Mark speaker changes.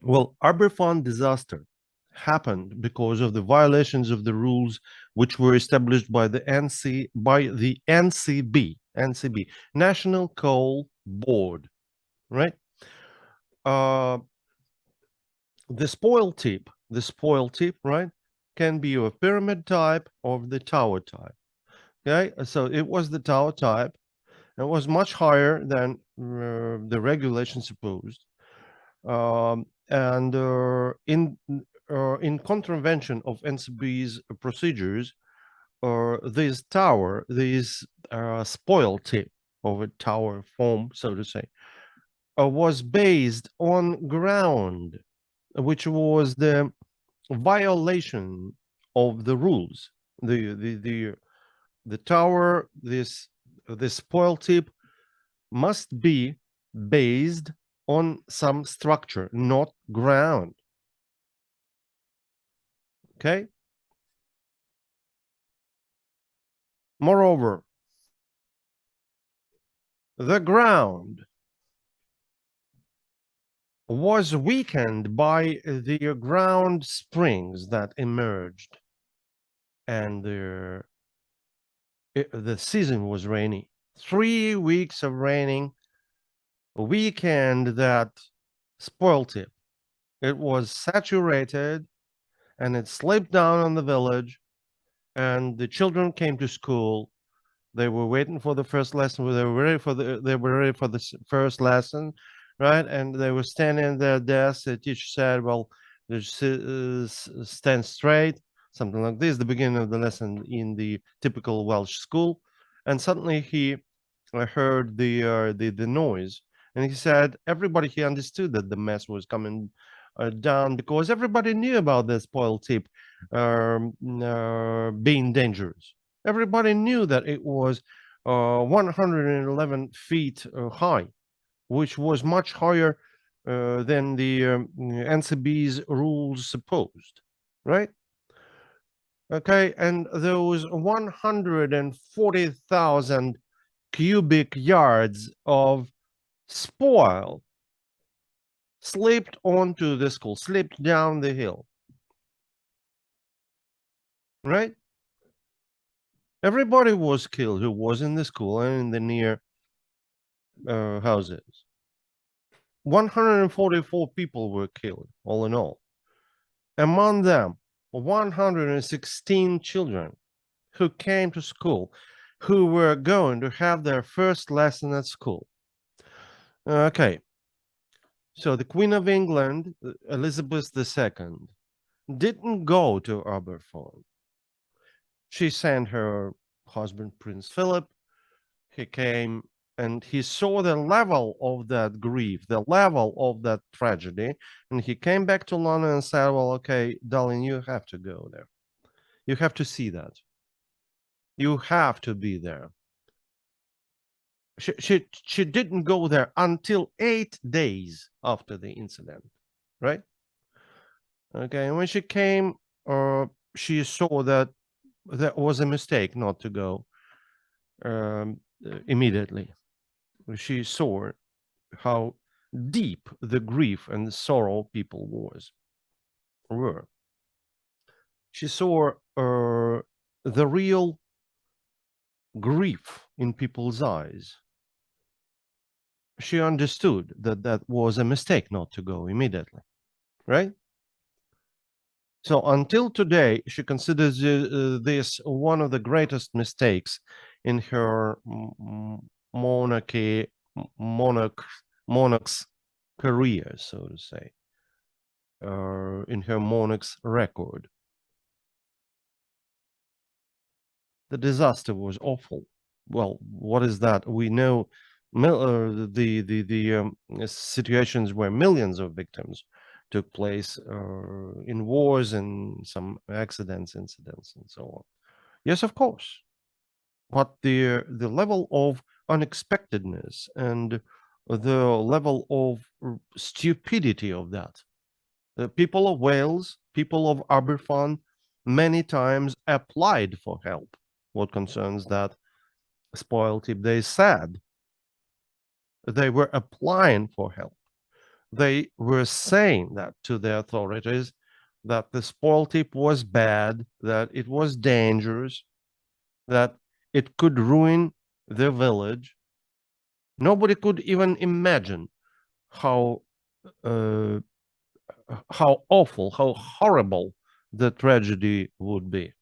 Speaker 1: Well, Aberfan disaster happened because of the violations of the rules which were established by the NCB, National Coal Board, right? Uh, the spoil tip, right, can be of a pyramid type or the tower type. Okay, so it was the tower type. It was much higher than the regulation supposed. And in contravention of NCB's procedures, this spoil tip of a tower form, so to say, was based on ground, which was the violation of the rules. The tower, this spoil tip must be based on some structure, not ground. Okay. Moreover, the ground was weakened by the ground springs that emerged, and the season was rainy. 3 weeks of raining weakened that spoil tip. It was saturated and it slipped down on the village, and the children came to school. They were waiting for the first lesson. They were ready for the first lesson, right? And they were standing at their desk. The teacher said, "Well, stand straight," something like this. The beginning of the lesson in the typical Welsh school, and suddenly he heard the noise, and he said he understood that the mess was coming down because everybody knew about the spoil tip being dangerous. Everybody knew that it was 111 feet high, which was much higher than the NCB's rules supposed, right? Okay, and those 140,000 cubic yards of spoil slipped onto the school, slipped down the hill, right? Everybody was killed who was in the school and in the near houses. 144 people were killed, all in all. Among them, 116 children who came to school, who were going to have their first lesson at school. Okay, so the Queen of England, Elizabeth II, didn't go to Aberfan. She sent her husband, Prince Philip. He came and he saw the level of that grief, the level of that tragedy. And he came back to London and said, "Well, okay, darling, you have to go there. You have to see that. You have to be there." She didn't go there until 8 days after the incident, right? Okay, and when she came, she saw that that was a mistake not to go immediately. She saw how deep the grief and the sorrow people were. She saw the real grief in people's eyes. She understood that that was a mistake not to go immediately, right? So until today, she considers this one of the greatest mistakes in her monarchy monarch's career, so to say, in her monarch's record. The disaster was awful. Well, what is that? We know the situations where millions of victims took place in wars and some incidents, and so on. Yes, of course, but the level of unexpectedness and the level of stupidity of that. The people of Wales, people of Aberfan, many times applied for help. What concerns that spoil tip, they said they were applying for help. they were saying that to the authorities, that the spoil tip was bad, that it was dangerous, that it could ruin the village. Nobody could even imagine how how awful, how horrible the tragedy would be.